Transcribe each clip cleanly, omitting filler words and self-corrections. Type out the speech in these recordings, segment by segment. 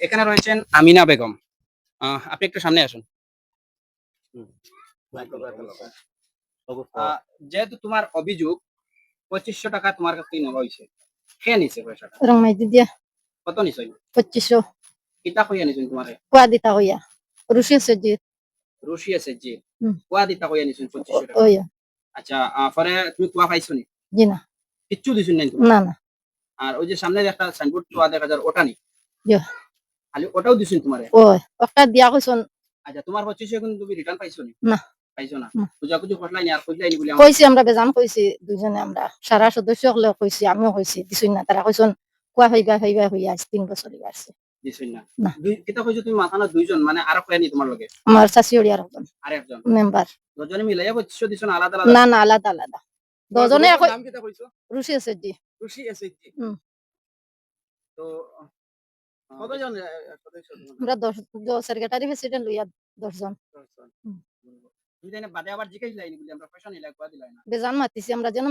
এখানে রয়েছেন আমিনা বেগম। আপনি একটু সামনে আসুন। যেহেতু তোমার অভিযোগ 2500 টাকা তোমার কাছ থেকে নেওয়া হয়েছে, খেয়ে নিছে পয়সাটা? রংমাইতি দিয়া কত নিছই? 2500 কিতা কইয়া নিছেন তোমারে? কুয়া দিতা হইয়া রুশি সজি রশি আছে জি। কুয়া দিতা কইয়া নিছেন 2500 টাকা। ওইয়া আচ্ছা, পরে তুমি কুয়া পাইছো নি? জি না কিচ্ছু দিছেন নাই তোমার? না না আর ওই যে সামনে একটা সাইনবোর্ড কুয়া দেখা যায় ওটা নি? জি খালি ওটাও দিছেন তোমারে? ওই একটা দিয়া কইছন আচ্ছা, তোমার 2500 এখন তুমি রিটার্ন পাইছো নি? না পাইছো না। না। খুঁজাখুঁজি করলাই নি আর খুঁজলাই নি বলে কইছি আমরা বেজান কইছি দুজনে আমরা সারা সদস্য হলে কইছি আমিও কইছি দিছুই না তারা কইছন কুয়া হইবা হইবা হইয়া আজ 3 বছর আসছে দিছই না। না। দুই কিতা কইছো তুমি মাথা না দুইজন মানে আরো কয় নি তোমার লগে? আমার শাশি ওড়িয়ার একজন আরেকজন। মেম্বার দুজনে মিলাইয়া 2500 দিছো না আলাদা আলাদা? না না আলাদা আলাদা দুজনে গ্রুপের নাম কিতা কইছো? রুশি সজি খুশি এসএইচজি। তো কতজন সদস্য তোমাদের? আমরা 10 সেক্রেটারি প্রেসিডেন্ট লইয়া 10 জন 10 জন। তুমি জানি বাদে আবার জিজ্ঞাসা বলে আমরা পয়সা নিলা কুয়া দিলাই না। বেজান মাতিছি আমরা যেন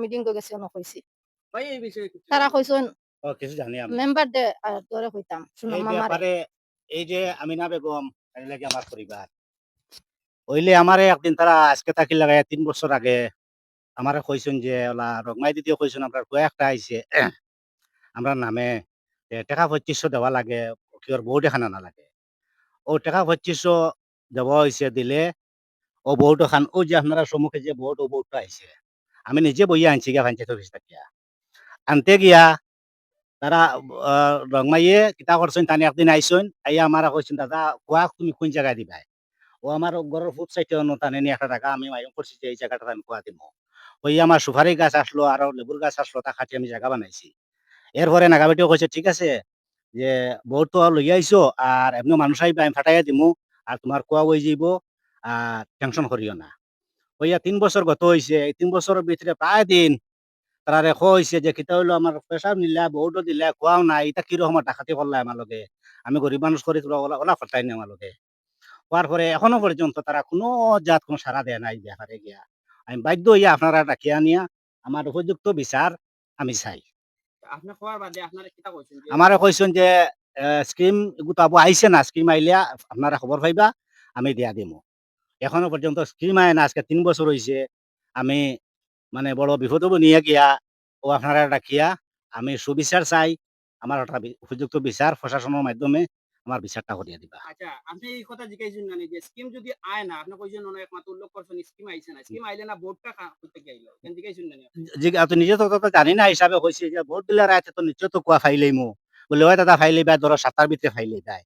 মিটিং গেছি অন কইছি ভাই এই বিষয়ে কিছু তারা কইছন কিছু জানি আমি মেম্বার দে আর তোরে কইতাম শুনো এই মামারে ব্যাপারে। এই যে আমিনা বেগম এর লাগে আমার পরিবার হইলে আমারে একদিন তারা আজকে থাকি লাগাই 3 বছর আগে আমারে কইছেন যে ওলা রগমাই দিদিও কইছেন আপনার কয়েকটা আইছে আমরা নামে টাকা 2500 দেওয়া লাগে কিওর বউ দেখানো না লাগে ও টাকা 2500 দেওয়া হয়েছে দিলে ও বউটো খান ও যে আপনারা সম্মুখে যে বউট ও বউটা আইছে আমি নিজে বইয়া আনছি গিয়া পঞ্চায়েত অফিস থাকিয়া আনতে গিয়া তারা রংমাইয়ে কিতা করছেন তানি একদিন আইসেন আইয়া আমারা কইছেন দাদা কোয়া তুমি কোন জায়গায় দিবাই ও আমার ঘরের ফুট সাইডে টানে নিয়ে একটা টাকা আমি মাইম করছি যে এই জায়গাটা আমি কোয়া দিব ওই আমার সুপারি গাছ আসলো আর লেবুর গাছ আসলো তা খাটি আমি জায়গা বানাইছি এরপরে নাগাবেটিও কইছে ঠিক আছে যে বহুত তো লইয়া আইসো আর এমনি মানুষ আইবা আমি ফাটাইয়া দিমু আর তোমার কোয়া হয়ে যাইব আর টেনশন করিও না ওইয়া 3 বছর গত হয়েছে এই 3 বছরের ভিতরে প্রায় দিন তারা রেখো হয়েছে যে কিতা হইলো আমার পেশাব নিলা বহুটো দিলা কোয়াও নাই এটা কিরকম ডাকাতি করলা আমার লগে আমি গরিব মানুষ করে তোরা ওলা ওলা ফাটাই নি আমার লগে হওয়ার পরে এখনো পর্যন্ত তারা কোনো জাত কোনো সারা দেয় নাই ব্যাপারে গিয়া আমি বাধ্য হইয়া আপনারা ডাকিয়া নিয়া আমার উপযুক্ত বিচার আমি চাই আপনি কোয়ার বাদে আপনারা কিতা কইছেন যে আমারে কইছেন যে স্কিম গোটাবো আইছে না স্কিম আইলে আপনারা খবর পাইবা আমি দিয়া দিমু এখনো পর্যন্ত স্কিম আয় না আজকে 3 বছর হইছে আমি মানে বড় বিপদও নিয়ে গিয়া ও আপনারা ডাকিয়া আমি সুবিচার চাই আমার একটা উপযুক্ত বিচার প্রশাসনের মাধ্যমে আমার বিচারটা করিয়া দিবা আচ্ছা, আপনি এই কথা জিজ্ঞাসা না যে স্কিম যদি আয় না আপনি কইছেন অনেক একমাত্র উল্লেখ করছেন স্কিম আইছে না স্কিম আইলে না বোর্ডটা করতে কি আইলো কেন জিজ্ঞাসা না যে তো নিজে তো জানি না হিসাবে হয়েছে যে ভোট দিলে রাইতে তো নিশ্চয় তো কুয়া ফাইলেই মো বলে ওই দাদা ফাইলে বা ধরো 7টার ভিতরে ফাইলে দেয়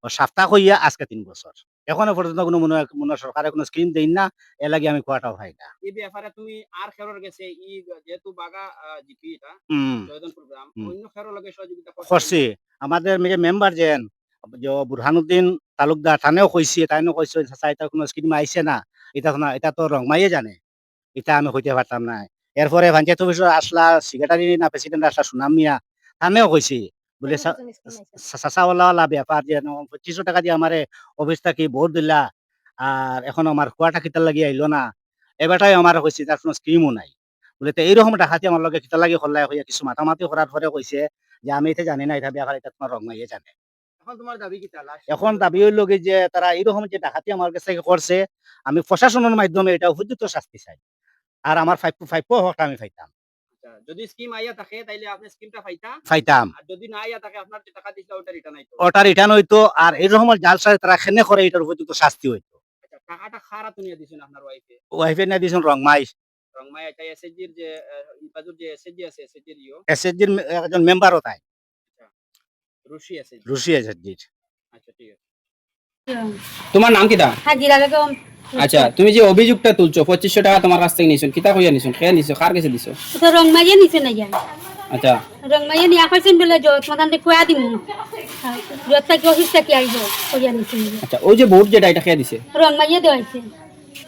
ও 7টা হইয়া আজকে 3 বছর এখনো পর্যন্ত কোনো মনে সরকারে কোনো স্কিম দেই না এর লাগে আমি কুয়াটাও পাই না এই ব্যাপারে তুমি আর খেরর গেছে ই যেহেতু বাগা জিপি এটা হুম জয়দনপুর গ্রাম হুম। অন্য খেরর লগে সহযোগিতা করছি আমাদের যে মেম্বার যেন যে বুরহানুদ্দিন তালুকদার থানেও কইছি তাইও কইছে চাচা এটা কোনো স্কিম আইছে না এটা তো রংমাইয়ে জানে এটা আমি হইতে পারতাম না এরপরে পঞ্চায়েত অফিসে আসলা সেক্রেটারি না প্রেসিডেন্ট আসলা সুনাম মিয়া থানেও কইছি বলে চাচাওয়ালা ব্যাপার যে 2500 টাকা দিয়ে আমারে অফিস থাকি ভোট দিলা আর এখন আমার কুয়াটা কিতার লাগি আইলো না এবারটাই আমার কইছি তার কোনো স্কিমও নাই বলে তো এইরকম ডাকাতি আমার লগে কিতা লাগি হল্লাই হইয়া কিছু মাতামাতি করার পরে কইছে যে আমি এটা জানি না এটা ব্যাপার এটা তোমার রংমাইয়ে জানে এখন তোমার দাবি কি তালা এখন দাবি হইল কি যে তারা এইরকম যে ডাকাতি আমার কাছে করছে আমি প্রশাসনের মাধ্যমে এটা উপযুক্ত শাস্তি চাই আর আমার ফাইভ হকটা আমি পাইতাম যদি স্কিম আইয়া থাকে তাইলে আপনি স্কিমটা পাইতাম আর যদি না আইয়া থাকে আপনার যে টাকা দিছিল ওটা রিটার্ন আইতো ওটা রিটার্ন হইতো আর এইরকম জাল সাথে তারা খেনে করে এটার উপযুক্ত শাস্তি হইতো আচ্ছা টাকাটা খারা তুমি দিছেন আপনার ওয়াইফে ওয়াইফে না দিয়েছেন রংমাই রংমাই এটা এসএসজির যে ইবাজুর যে এসএসজি আছে এসএসজির এসএসজির একজন মেম্বারও তাই রুশি এসএসজি রুশি এসএসজির আচ্ছা ঠিক আছে তোমার নাম কিটা হাজিরা বেগম আচ্ছা তুমি যে অভিযোগটা তুলছো 2500 টাকা তোমার কাছ থেকে নিছেন কিতা কইয়া নিছেন খেয়া নিছো কার কাছে দিছো তো রংমাইয়ে নিছে না জান আচ্ছা রংমাইয়ে নিয়া কইছেন বলে জত মাদান দে কুয়া দিমু জত থেকে অফিস থেকে আইবো কইয়া নিছে আচ্ছা ওই যে ভোট যেটা এটা খেয়া দিছে রংমাইয়ে দেওয়াইছে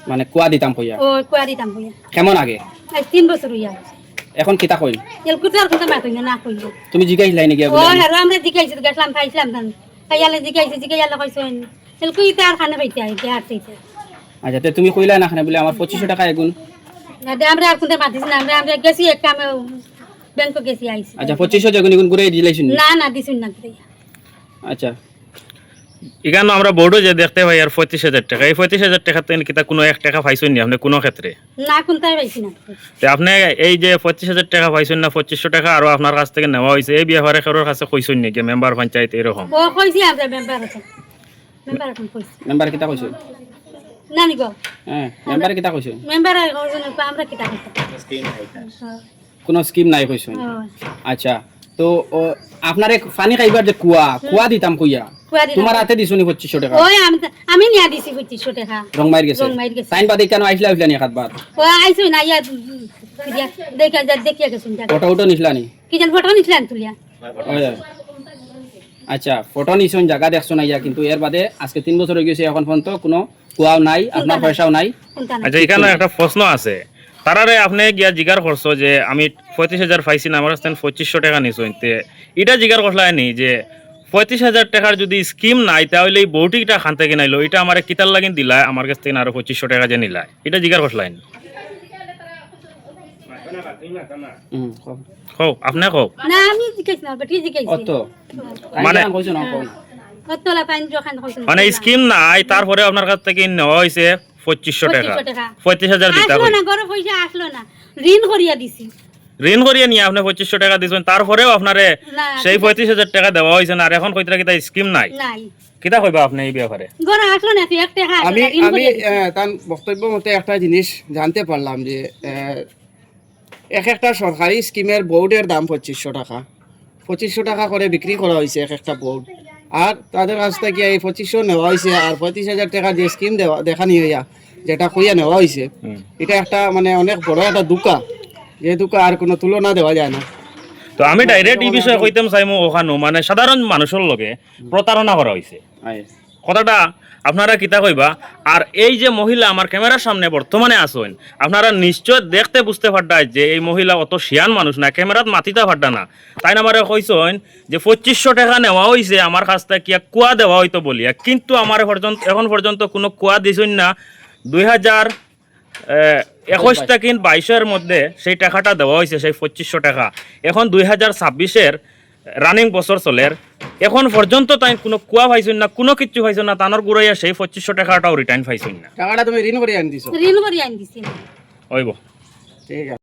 মানে কুয়া দিতাম কইয়া ও কুয়া দিতাম কইয়া কেমন আগে আজ 3 বছর হইয়া এখন কিতা কইল এলকুটার কথা মা কইনা না কইলো তুমি জিজ্ঞাসা লাইনে গিয়া ও বলে হেরা আমরা জিগাইছি গেছলাম পাইছিলাম ধান কাইয়ালে জিগাইয়ালে কইছেন এলকুই তার খানে পাইতে আইতে আসছে আচ্ছা তো তুমি কইলা না খানে বলে আমার 2500 টাকা এগুন না আমরা আর কোনতে মাতিছ না আমরা গেছি এক কামে ব্যাংকে গেছি আইছি আচ্ছা 2500 যেগুন এগুন করে দিলাইছুন না না দিছুন না আচ্ছা এখানে আমরা বোর্ডও যে দেখতে পাই আর 35,000 টাকা, এই 35,000 টাকা তো কিতা কোনো 1 টাকা পাইছেন নি আপনি কোনো ক্ষেত্রে? না কোনটাই পাইছি না। তো আপনি এই যে 25,000 টাকা পাইছেন না, 2500 টাকা আরো আপনার কাছ থেকে নেওয়া হয়েছে, এই ব্যাপারে কারোর কাছে কইছেন নাকি মেম্বার পঞ্চায়েত এরকম? ও কইছি আমরা মেম্বার আছে, মেম্বার এখন কইছি মেম্বার কিতা কইছো? নানি গো, হ্যাঁ মেম্বার কিতা কইছো? মেম্বার আমরা কি টাকা কোনো স্কিম নাই কইছো? আচ্ছা তো আপনারে পানি খাইবার যে কুয়া দিতাম কইয়া তোমার হাতে দিছুনি 2500 টাকা? ওই আমি নিয়া দিছি 2500 টাকা। রং মাইর গেছে? রং মাইর গেছে। সাইন বাদে কেন আইছলা আইছলা নি খাতবার? ও আইছো না ইয়া দেখা যা দেখিয়া গেছুন যা ফটো নিছলা নি? কি জান ফটো নিছিলেন তুলিয়া? ওই আচ্ছা ফটো নিছুন জায়গা দেখছো না ইয়া, কিন্তু এর বাদে আজকে 3 বছর হয়ে গেছে এখন পর্যন্ত কোনো কুয়াও নাই, আপনার পয়সাও নাই। কোনটা না আচ্ছা এখানে একটা প্রশ্ন আছে, তারারে আপনি গিয়া জিগার করছো যে আমি 35,000 পাইছি না, আমার কাছে 2500 টাকা নিছুন, তে এটা জিগার করলাই নি যে 35,000 টাকার যদি স্কিম নাই তাহলে এই বউটিটা খান থেকে নাইলো, এটা আমার কিতার লাগিন দিলা আমার কাছ থেকে আরো 2500 টাকা যে নিলা, এটা জিগার করলাই নি? কও আপনি কও। না আমি জিজ্ঞাসা না বেটি জিজ্ঞাসা অত মানে- কইছো না কোন কতলা পাইন যখন কইছেন মানে স্কিম নাই তারপরে আপনার কাছ থেকে নেওয়া হয়েছে 2500 টাকা, 2500 টাকা। 25,000 দিতে আসলো হবে। না গরো পয়সা আসলো না, ঋণ করিয়া দিছি। ঋণ করিয়ে নিয়ে আপনি 2500 টাকা দিয়েছেন, তারপরেও আপনারে না সেই 35,000 টাকা দেওয়া হয়েছে না, আর এখন কইতরা কিতা স্কিম নাই, নাই কিতা কইবা আপনি এই ব্যাপারে? গরো আসলো না তুই 1 টাকা আসলো আমি না, ঋণ আমি করিয়া দিছি। তার বক্তব্য মতে একটা জিনিস জানতে পারলাম যে এক একটা সরকারি স্কিমের বোর্ডের দাম 2500 টাকা, 2500 টাকা করে বিক্রি করা হয়েছে এক একটা বোর্ড, আর তাদের কাছ থেকে এই 2500 নেওয়া হয়েছে, আর 35,000 টাকা যে স্কিম দেওয়া দেখানি হইয়া যেটা কইয়া নেওয়া হয়েছে, এটা একটা মানে অনেক বড় একটা দুকা, যে দুকা আর কোনো তুলনা দেওয়া যায় না। তো আমি ডাইরেক্ট এই বিষয়ে কইতাম চাইমু ওখানো মানে সাধারণ মানুষের লগে প্রতারণা করা হয়েছে, কথাটা আপনারা কিতা কইবা? আর এই যে মহিলা আমার ক্যামেরার সামনে বর্তমানে আসেন, আপনারা নিশ্চয় দেখতে বুঝতে পারতাই যে এই মহিলা অত শিয়ান মানুষ না, ক্যামেরাত মাতিতা পারতা না, তাই না আমারে কইছেন যে 2500 টাকা নেওয়া হয়েছে আমার কাছ থেকে কিয়া কুয়া দেওয়া হইতো বলিয়া, কিন্তু আমার পর্যন্ত এখন পর্যন্ত কোনো কুয়া দিছেন না। 2021 থেকে 22-এর মধ্যে সেই টাকাটা দেওয়া হয়েছে, সেই 2500 টাকা। এখন 2026-এর রানিং বছর চলের, এখন পর্যন্ত তাই কোনো কুয়া পাইছেন না, কোনো কিচ্ছু পাইছেন না, তানোর গুড়াইয়া সেই 2500 টাকাটাও রিটার্ন পাইছেন না। টাকাটা তুমি ঋণ করে আনি দিছো? ঋণ করিয়া আনি দিছি। হইব। ঠিক আছে।